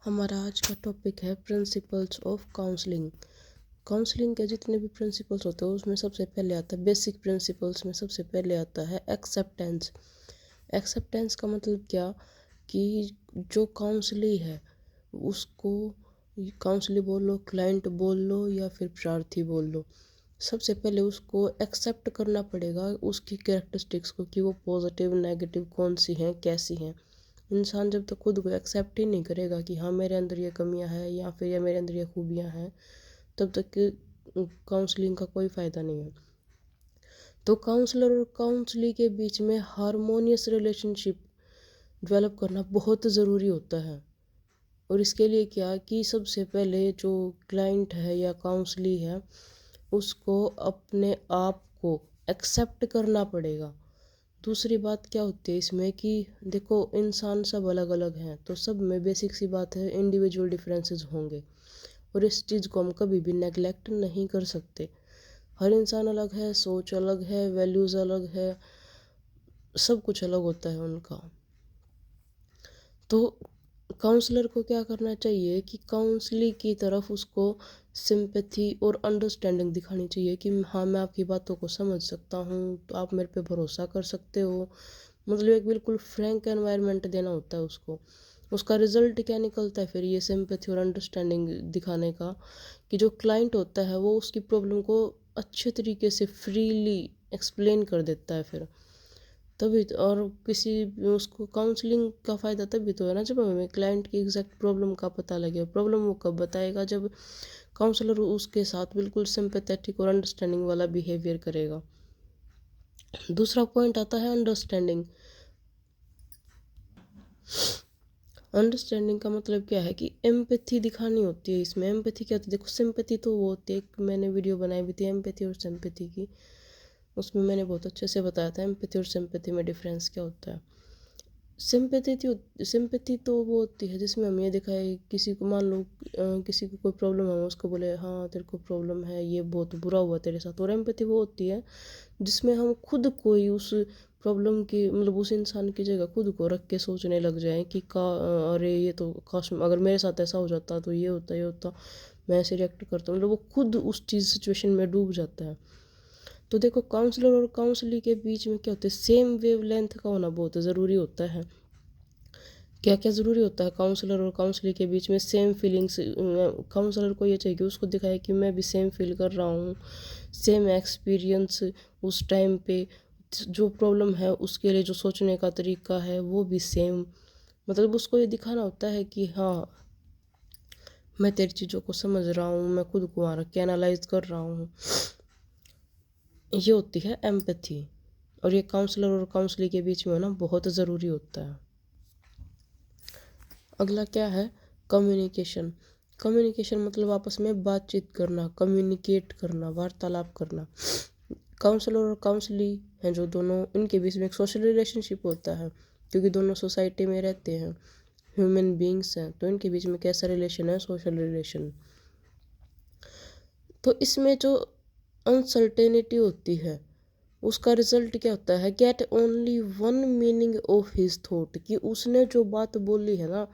हमारा आज का टॉपिक है प्रिंसिपल्स ऑफ काउंसलिंग। काउंसलिंग के जितने भी प्रिंसिपल्स होते हैं उसमें सबसे पहले आता है, बेसिक प्रिंसिपल्स में सबसे पहले आता है एक्सेप्टेंस। एक्सेप्टेंस का मतलब क्या कि जो काउंसली है उसको काउंसली बोल लो, क्लाइंट बोल लो या फिर प्रार्थी बोल लो, सबसे पहले उसको एक्सेप्ट करना पड़ेगा उसकी कैरेक्टरिस्टिक्स को कि वो पॉजिटिव नेगेटिव कौन सी हैं, कैसी हैं। इंसान जब तक खुद को एक्सेप्ट ही नहीं करेगा कि हाँ मेरे अंदर ये कमियां हैं या फिर ये मेरे अंदर ये खूबियां हैं, तब तक काउंसलिंग का कोई फ़ायदा नहीं है। तो काउंसलर और काउंसली के बीच में हारमोनियस रिलेशनशिप डेवलप करना बहुत ज़रूरी होता है। और इसके लिए क्या कि सबसे पहले जो क्लाइंट है या काउंसली है उसको अपने आप को एक्सेप्ट करना पड़ेगा। दूसरी बात क्या होती है इसमें कि देखो इंसान सब अलग अलग हैं, तो सब में बेसिक सी बात है इंडिविजुअल डिफरेंसेस होंगे और इस चीज़ को हम कभी भी नेगलेक्ट नहीं कर सकते। हर इंसान अलग है, सोच अलग है, वैल्यूज़ अलग है, सब कुछ अलग होता है उनका। तो काउंसलर को क्या करना चाहिए कि काउंसलिंग की तरफ उसको सिंपैथी और अंडरस्टैंडिंग दिखानी चाहिए कि हाँ मैं आपकी बातों को समझ सकता हूँ, तो आप मेरे पे भरोसा कर सकते हो। मतलब एक बिल्कुल फ्रैंक एनवायरनमेंट देना होता है उसको। उसका रिजल्ट क्या निकलता है फिर ये सिंपैथी और अंडरस्टैंडिंग दिखाने का कि जो क्लाइंट होता है वो उसकी प्रॉब्लम को अच्छे तरीके से फ्रीली एक्सप्लेन कर देता है फिर। तभी तो, और किसी उसको काउंसलिंग का फ़ायदा तभी तो है ना जब हमें क्लाइंट की एग्जैक्ट प्रॉब्लम का पता लगे। प्रॉब्लम वो कब बताएगा जब काउंसलर उसके साथ बिल्कुल सिंपैथेटिक और अंडरस्टैंडिंग वाला बिहेवियर करेगा। दूसरा पॉइंट आता है अंडरस्टैंडिंग। अंडरस्टैंडिंग का मतलब क्या है कि एम्पैथी दिखानी होती है इसमें। एम्पैथी क्या होती है, देखो सिंपैथी तो वो होती है, मैंने वीडियो बनाई हुई थी एम्पैथी और सिंपैथी की, उसमें मैंने बहुत अच्छे से बताया था एम्पैथी और सिंपैथी में डिफरेंस क्या होता है। सिंपैथी तो वो होती है जिसमें हम ये दिखाए किसी को, मान लो किसी को कोई प्रॉब्लम है, उसको बोले हाँ तेरे को प्रॉब्लम है, ये बहुत बुरा हुआ तेरे साथ। और एम्पैथी वो होती है जिसमें हम खुद को ही उस प्रॉब्लम की, मतलब उस इंसान की जगह खुद को रख के सोचने लग जाएं कि अरे ये तो काश अगर मेरे साथ ऐसा हो जाता तो ये होता, मैं ऐसे रिएक्ट करता हूँ, मतलब वो खुद उस चीज़ सिचुएशन में डूब जाता है। तो देखो काउंसलर और काउंसली के बीच में क्या होता है, सेम वेव लेंथ का होना बहुत ज़रूरी होता है। क्या क्या ज़रूरी होता है काउंसलर और काउंसली के बीच में, सेम फीलिंग्स। काउंसलर को ये चाहिए कि उसको दिखाए कि मैं भी सेम फील कर रहा हूँ, सेम एक्सपीरियंस उस टाइम पे जो प्रॉब्लम है उसके लिए जो सोचने का तरीका है वो भी सेम। मतलब उसको ये दिखाना होता है कि हाँ मैं तेरी चीज़ों को समझ रहा हूँ, मैं खुद को वहाँ रख के एनालाइज कर रहा हूँ। ये होती है एम्पैथी, और ये काउंसलर और काउंसली के बीच में होना बहुत ज़रूरी होता है। अगला क्या है, कम्युनिकेशन। कम्युनिकेशन मतलब आपस में बातचीत करना, कम्युनिकेट करना, वार्तालाप करना। काउंसलर और काउंसली हैं जो दोनों, इनके बीच में एक सोशल रिलेशनशिप होता है क्योंकि दोनों सोसाइटी में रहते हैं, ह्यूमन बींग्स हैं, तो इनके बीच में कैसा रिलेशन है, सोशल रिलेशन। तो इसमें जो अनसर्टेनिटी होती है उसका रिजल्ट क्या होता है, get only one meaning of his thought, कि उसने जो बात बोली है ना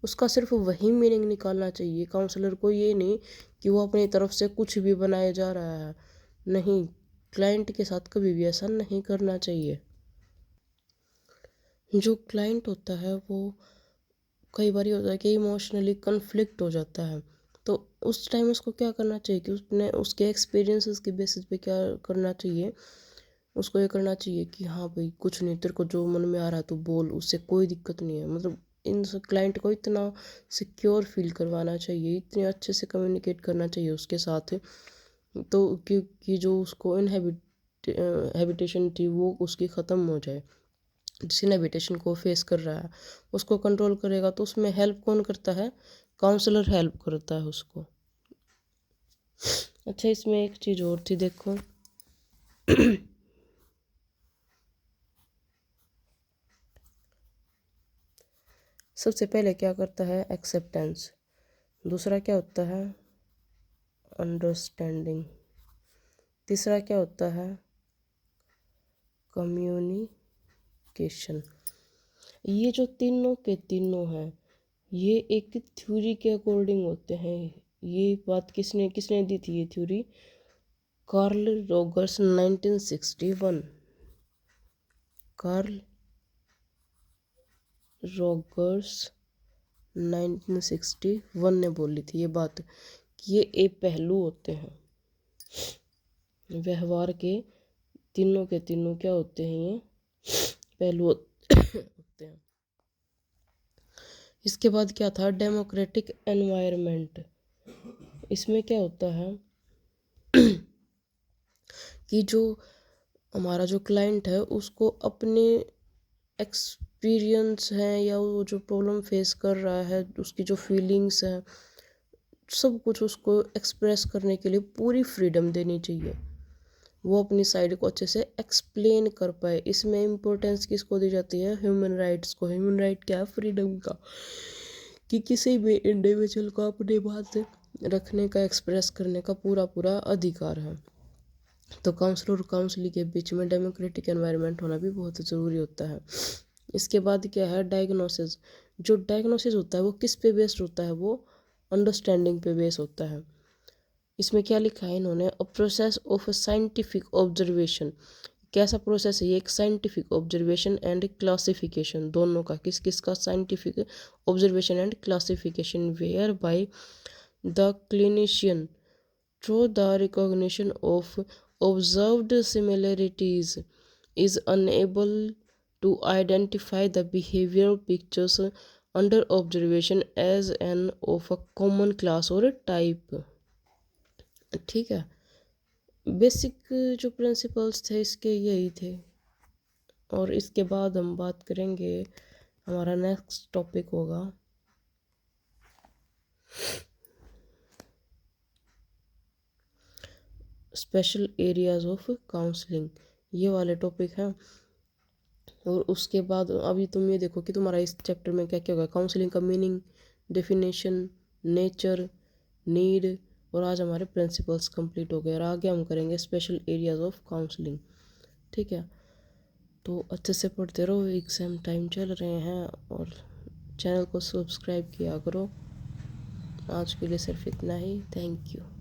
उसका सिर्फ वही मीनिंग निकालना चाहिए। काउंसलर को ये नहीं कि वो अपनी तरफ से कुछ भी बनाया जा रहा है, नहीं, क्लाइंट के साथ कभी भी ऐसा नहीं करना चाहिए। जो क्लाइंट होता है वो कई बार होता है कि इमोशनली कन्फ्लिक्ट हो जाता है, तो उस टाइम उसको क्या करना चाहिए कि उसने उसके एक्सपीरियंसेस के बेसिस पे क्या करना चाहिए, उसको ये करना चाहिए कि हाँ भाई कुछ नहीं, तेरे को जो मन में आ रहा है तू बोल, उससे कोई दिक्कत नहीं है। मतलब इन क्लाइंट को इतना सिक्योर फील करवाना चाहिए, इतने अच्छे से कम्युनिकेट करना चाहिए उसके साथ, तो क्योंकि जो उसको हैबिटेशन थी वो उसकी ख़त्म हो जाए। जिस इनहिबिटेशन को फेस कर रहा है उसको कंट्रोल करेगा, तो उसमें हेल्प कौन करता है, काउंसलर हेल्प करता है उसको। अच्छा इसमें एक चीज़ और थी, देखो सबसे पहले क्या करता है, एक्सेप्टेंस। दूसरा क्या होता है, अंडरस्टैंडिंग। तीसरा क्या होता है, कम्युनिकेशन। ये जो तीनों के तीनों हैं ये एक थ्योरी के अकॉर्डिंग होते हैं। ये बात किसने किसने दी थी ये theory? Karl Rogers 1961। Karl Rogers 1961 ने बोली थी ये बात कि ये एक पहलू होते हैं व्यवहार के, तीनों के तीनों क्या होते हैं, ये पहलू होते हैं। इसके बाद क्या था? Democratic environment. इसमें क्या होता है कि जो हमारा जो क्लाइंट है उसको अपने एक्सपीरियंस है या वो जो प्रॉब्लम फेस कर रहा है उसकी जो फीलिंग्स हैं सब कुछ उसको एक्सप्रेस करने के लिए पूरी फ्रीडम देनी चाहिए, वो अपनी साइड को अच्छे से एक्सप्लेन कर पाए। इसमें इम्पोर्टेंस किसको दी जाती है? ह्यूमन राइट्स को। ह्यूमन राइट क्या है? फ्रीडम का, कि किसी भी इंडिविजुअल को अपनी बात रखने का, एक्सप्रेस करने का पूरा पूरा अधिकार है। तो काउंसलर और काउंसलिंग के बीच में डेमोक्रेटिक एनवायरनमेंट होना भी बहुत ज़रूरी होता है। इसके बाद क्या है? डायग्नोसिस। जो डायग्नोसिस होता है वो किस पे बेस्ड होता है? वो अंडरस्टैंडिंग पे बेस होता है। इसमें क्या लिखा है इन्होंने? A process of scientific observation. कैसा प्रोसेस है ये? एक साइंटिफिक ऑब्जर्वेशन एंड क्लासिफिकेशन, दोनों का। किस किस का? Scientific observation and classification, where by the clinician through the recognition of observed similarities is unable to identify the behavioral pictures under observation as an of a common class or type। ठीक है, basic जो principles थे इसके यही थे। और इसके बाद हम बात करेंगे, हमारा नेक्स्ट टॉपिक होगा स्पेशल एरियाज ऑफ काउंसलिंग, ये वाले टॉपिक हैं। और उसके बाद अभी तुम ये देखो कि तुम्हारा इस चैप्टर में क्या क्या होगा। काउंसलिंग का मीनिंग, डेफिनेशन, नेचर, नीड, और आज हमारे प्रिंसिपल्स कंप्लीट हो गए। और आगे हम करेंगे स्पेशल एरियाज ऑफ काउंसलिंग। ठीक है, तो अच्छे से पढ़ते रहो, एग्ज़ाम टाइम चल रहे हैं, और चैनल को सब्सक्राइब किया करो। आज के लिए सिर्फ इतना ही। Thank you.